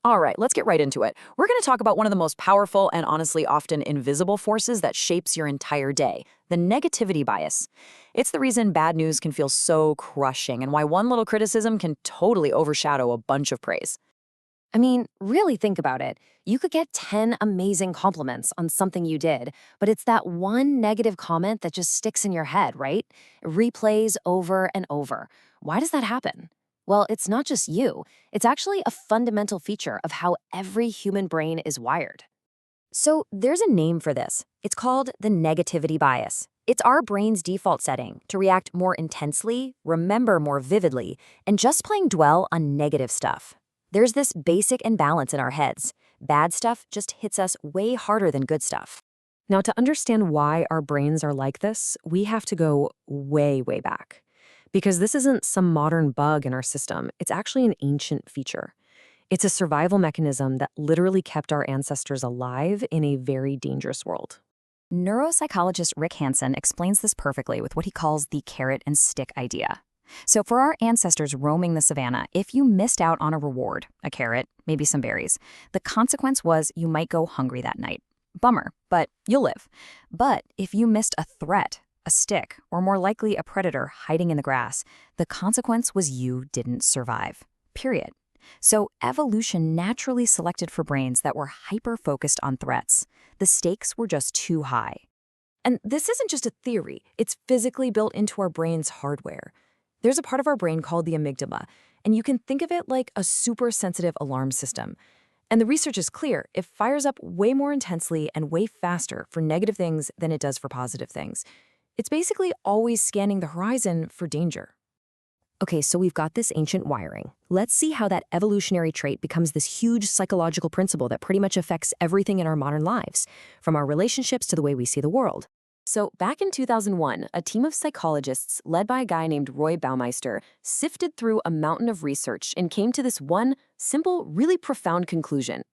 All right, let's get right into it. We're going to talk about one of the most powerful and honestly often invisible forces that shapes your entire day, the negativity bias. It's the reason bad news can feel so crushing and why one little criticism can totally overshadow a bunch of praise. I mean, really think about it. You could get 10 amazing compliments on something you did, but it's that one negative comment that just sticks in your head, right? It replays over and over. Why does that happen? Well, it's not just you. It's actually a fundamental feature of how every human brain is wired. So there's a name for this. It's called the negativity bias. It's our brain's default setting to react more intensely, remember more vividly, and just plain dwell on negative stuff. There's this basic imbalance in our heads. Bad stuff just hits us way harder than good stuff. Now, to understand why our brains are like this, we have to go way, way back. Because this isn't some modern bug in our system, it's actually an ancient feature. It's a survival mechanism that literally kept our ancestors alive in a very dangerous world. Neuropsychologist Rick Hanson explains this perfectly with what he calls the carrot and stick idea. So for our ancestors roaming the savannah, if you missed out on a reward, a carrot, maybe some berries, the consequence was you might go hungry that night. Bummer, but you'll live. But if you missed a threat, a stick, or more likely a predator hiding in the grass, the consequence was you didn't survive. Period. So evolution naturally selected for brains that were hyper-focused on threats. The stakes were just too high. And this isn't just a theory, it's physically built into our brain's hardware. There's a part of our brain called the amygdala, and you can think of it like a super sensitive alarm system. And the research is clear, it fires up way more intensely and way faster for negative things than it does for positive things. It's basically always scanning the horizon for danger. Okay, so we've got this ancient wiring. Let's see how that evolutionary trait becomes this huge psychological principle that pretty much affects everything in our modern lives, from our relationships to the way we see the world. So back in 2001, a team of psychologists led by a guy named Roy Baumeister sifted through a mountain of research and came to this one simple, really profound conclusion.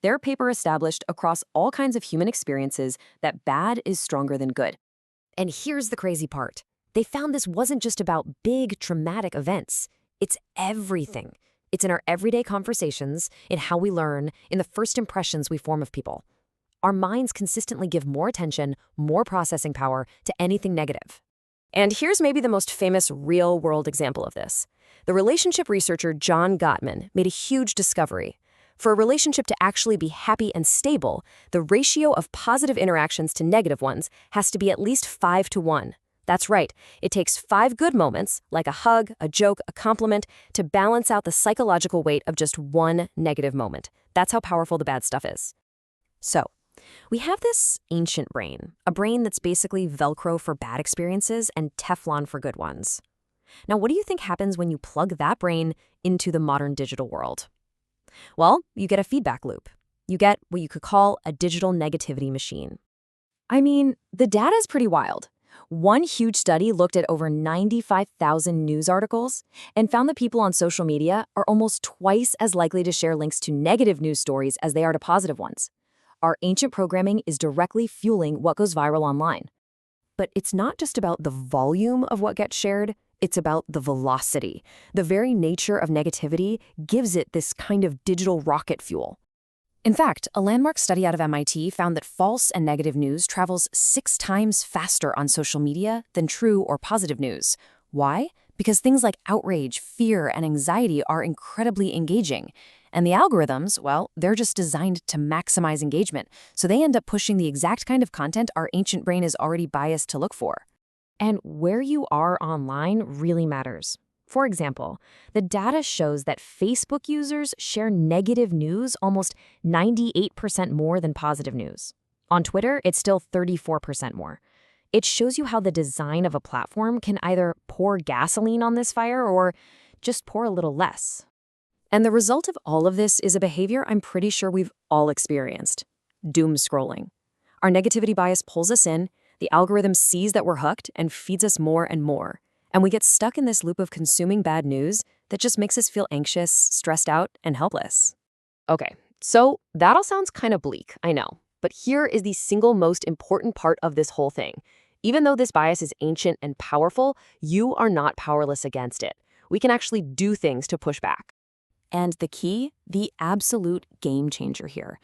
Their paper established across all kinds of human experiences that bad is stronger than good. And here's the crazy part. They found this wasn't just about big, traumatic events. It's everything. It's in our everyday conversations, in how we learn, in the first impressions we form of people. Our minds consistently give more attention, more processing power to anything negative. And here's maybe the most famous real-world example of this. The relationship researcher John Gottman made a huge discovery. For a relationship to actually be happy and stable, the ratio of positive interactions to negative ones has to be at least 5-to-1. That's right, it takes 5 good moments, like a hug, a joke, a compliment, to balance out the psychological weight of just one negative moment. That's how powerful the bad stuff is. So, we have this ancient brain, a brain that's basically Velcro for bad experiences and Teflon for good ones. Now, what do you think happens when you plug that brain into the modern digital world? Well, you get a feedback loop. You get what you could call a digital negativity machine. I mean, the data is pretty wild. One huge study looked at over 95,000 news articles and found that people on social media are almost twice as likely to share links to negative news stories as they are to positive ones. Our ancient programming is directly fueling what goes viral online. But it's not just about the volume of what gets shared, it's about the velocity. The very nature of negativity gives it this kind of digital rocket fuel. In fact, a landmark study out of MIT found that false and negative news travels 6 times faster on social media than true or positive news. Why? Because things like outrage, fear, and anxiety are incredibly engaging. And the algorithms, well, they're just designed to maximize engagement, so they end up pushing the exact kind of content our ancient brain is already biased to look for. And where you are online really matters. For example, the data shows that Facebook users share negative news almost 98% more than positive news. On Twitter, it's still 34% more. It shows you how the design of a platform can either pour gasoline on this fire or just pour a little less. And the result of all of this is a behavior I'm pretty sure we've all experienced: doomscrolling. Our negativity bias pulls us in, the algorithm sees that we're hooked and feeds us more and more. And we get stuck in this loop of consuming bad news that just makes us feel anxious, stressed out, and helpless. Okay, so that all sounds kind of bleak, I know. But here is the single most important part of this whole thing. Even though this bias is ancient and powerful, you are not powerless against it. We can actually do things to push back. And the key, the absolute game changer here,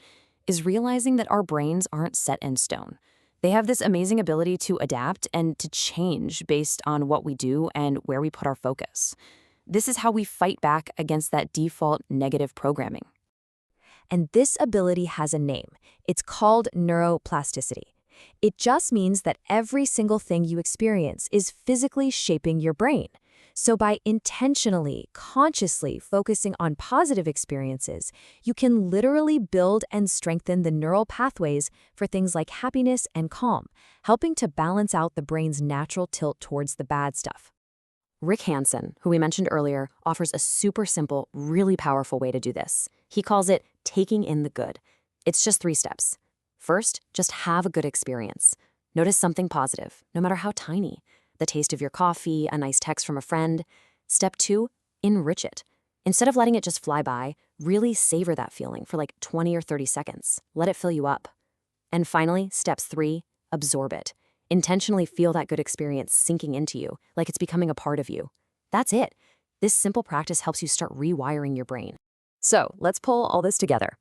is realizing that our brains aren't set in stone. They have this amazing ability to adapt and to change based on what we do and where we put our focus. This is how we fight back against that default negative programming. And this ability has a name. It's called neuroplasticity. It just means that every single thing you experience is physically shaping your brain. So by intentionally, consciously focusing on positive experiences, you can literally build and strengthen the neural pathways for things like happiness and calm, helping to balance out the brain's natural tilt towards the bad stuff. Rick Hanson, who we mentioned earlier, offers a super simple, really powerful way to do this. He calls it taking in the good. It's just 3 steps. First, just have a good experience. Notice something positive, no matter how tiny. The taste of your coffee, a nice text from a friend. Step 2, enrich it. Instead of letting it just fly by, really savor that feeling for like 20 or 30 seconds. Let it fill you up. And finally, step 3, absorb it. Intentionally feel that good experience sinking into you, like it's becoming a part of you. That's it. This simple practice helps you start rewiring your brain. So let's pull all this together.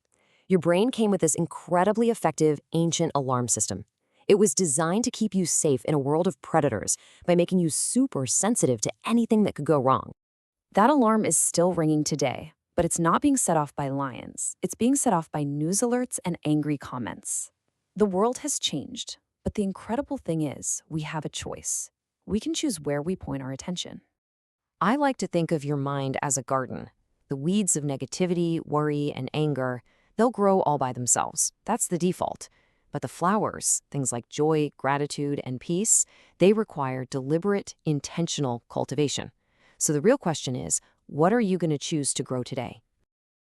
Your brain came with this incredibly effective ancient alarm system. It was designed to keep you safe in a world of predators by making you super sensitive to anything that could go wrong. That alarm is still ringing today, but it's not being set off by lions. It's being set off by news alerts and angry comments. The world has changed, but the incredible thing is we have a choice. We can choose where we point our attention. I like to think of your mind as a garden. The weeds of negativity, worry, and anger, they'll grow all by themselves. That's the default. But the flowers, things like joy, gratitude, and peace, they require deliberate, intentional cultivation. So the real question is, what are you going to choose to grow today?